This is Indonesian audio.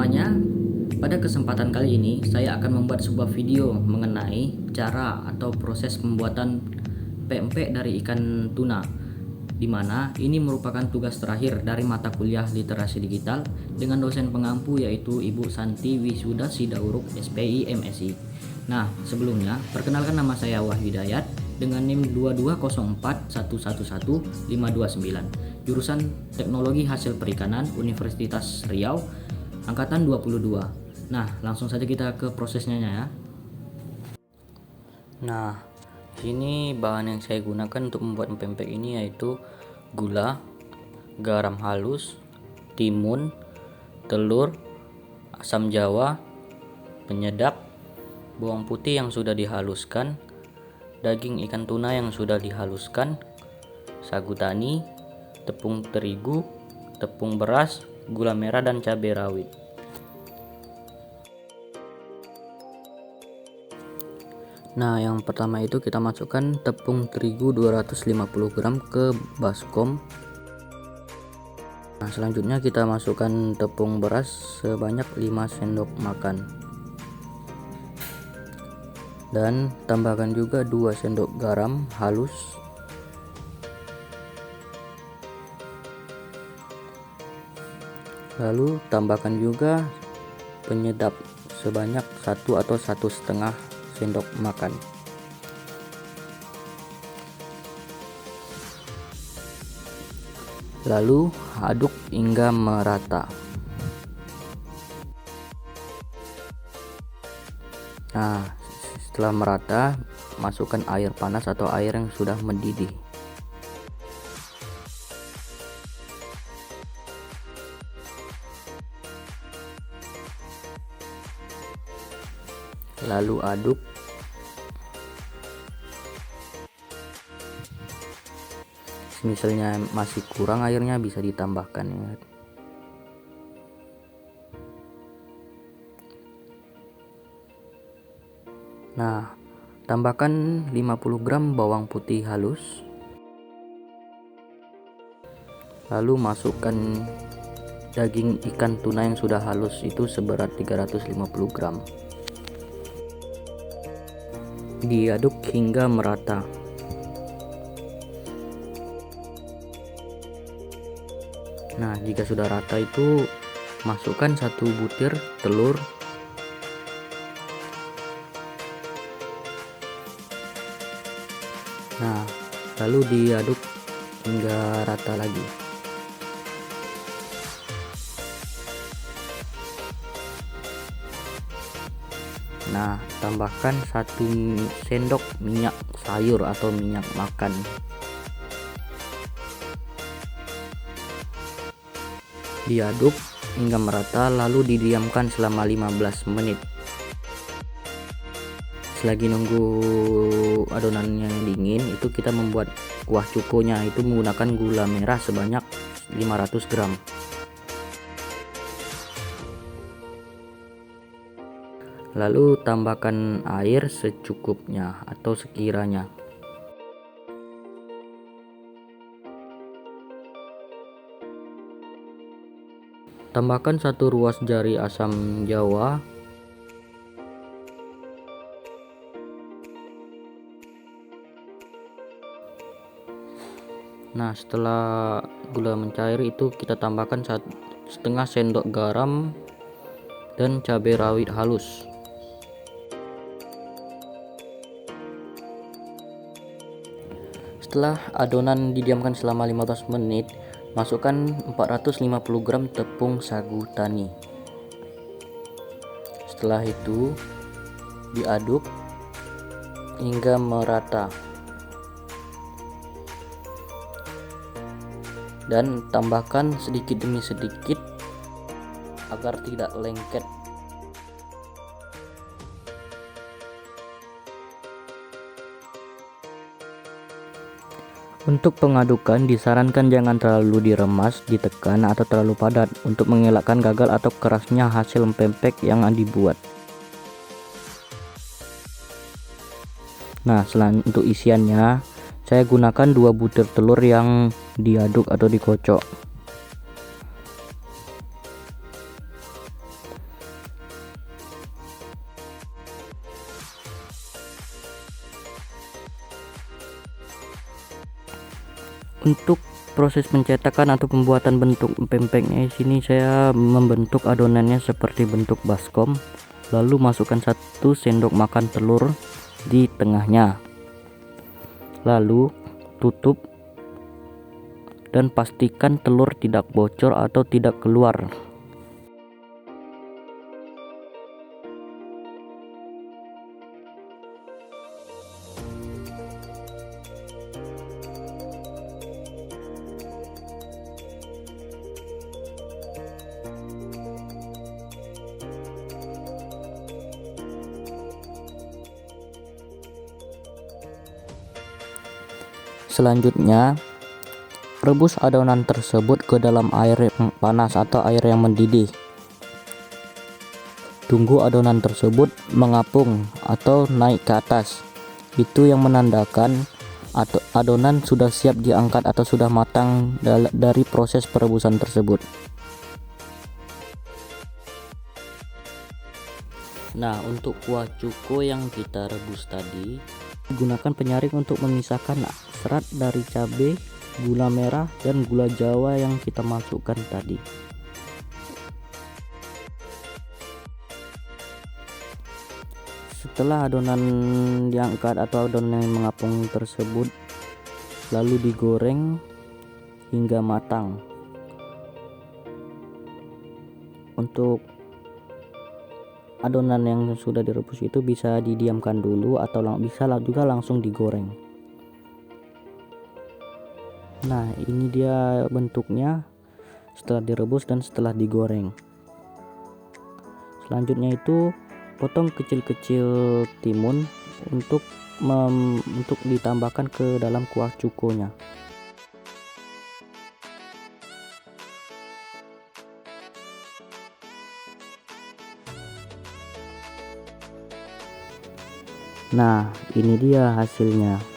semuanya, pada kesempatan kali ini saya akan membuat sebuah video mengenai cara atau proses pembuatan pempek dari ikan tuna, di mana ini merupakan tugas terakhir dari mata kuliah literasi digital dengan dosen pengampu yaitu Ibu Santi Wisuda Sidauruk SPI MSI. Nah, sebelumnya perkenalkan, nama saya Wahyu Hidayat dengan NIM 22041111529, jurusan Teknologi Hasil Perikanan Universitas Riau, angkatan 22. Nah, langsung saja kita ke prosesnya ya. Nah, sini bahan yang saya gunakan untuk membuat pempek ini yaitu gula, garam halus, timun, telur, asam jawa, penyedap, bawang putih yang sudah dihaluskan, daging ikan tuna yang sudah dihaluskan, sagu tani, tepung terigu, tepung beras, gula merah, dan cabai rawit. Nah, yang pertama itu kita masukkan tepung terigu 250 gram ke baskom. Nah, selanjutnya kita masukkan tepung beras sebanyak 5 sendok makan. Dan tambahkan juga 2 sendok garam halus. Lalu tambahkan juga penyedap sebanyak 1 atau 1,5 sendok makan. Lalu aduk hingga merata. Nah, setelah merata, masukkan air panas atau air yang sudah mendidih. Lalu aduk. Misalnya masih kurang airnya, bisa ditambahkan ya. Nah, tambahkan 50 gram bawang putih halus. Lalu masukkan daging ikan tuna yang sudah halus itu seberat 350 gram. Diaduk hingga merata. Nah, jika sudah rata itu masukkan 1 butir telur. Nah, lalu diaduk hingga rata lagi. Nah, tambahkan 1 sendok minyak sayur atau minyak makan. Diaduk hingga merata, lalu didiamkan selama 15 menit. Selagi nunggu adonannya dingin, itu kita membuat kuah cukonya, itu menggunakan gula merah sebanyak 500 gram. Lalu tambahkan air secukupnya atau sekiranya. Tambahkan 1 ruas jari asam jawa. Nah, setelah gula mencair itu kita tambahkan 1,5 sendok garam dan cabai rawit halus. Setelah adonan didiamkan selama 15 menit, masukkan 450 gram tepung sagu tani. Setelah itu diaduk hingga merata. Dan tambahkan sedikit demi sedikit agar tidak lengket. Untuk pengadukan disarankan jangan terlalu diremas, ditekan, atau terlalu padat untuk mengelakkan gagal atau kerasnya hasil pempek yang dibuat. Nah, untuk isiannya saya gunakan 2 butir telur yang diaduk atau dikocok. Untuk proses pencetakan atau pembuatan bentuk pempeknya, di sini saya membentuk adonannya seperti bentuk baskom, lalu masukkan 1 sendok makan telur di tengahnya, lalu tutup dan pastikan telur tidak bocor atau tidak keluar. Selanjutnya, rebus adonan tersebut ke dalam air yang panas atau air yang mendidih. Tunggu adonan tersebut mengapung atau naik ke atas. Itu yang menandakan adonan sudah siap diangkat atau sudah matang dari proses perebusan tersebut. Nah, untuk kuah cuko yang kita rebus tadi, gunakan penyaring untuk memisahkan serat dari cabai, gula merah, dan gula jawa yang kita masukkan tadi. Setelah adonan diangkat atau adonan yang mengapung tersebut lalu digoreng hingga matang. Untuk adonan yang sudah direbus itu bisa didiamkan dulu atau bisa juga langsung digoreng. Nah, ini dia bentuknya setelah direbus dan setelah digoreng. Selanjutnya itu potong kecil-kecil timun untuk ditambahkan ke dalam kuah cukonya. Nah, ini dia hasilnya.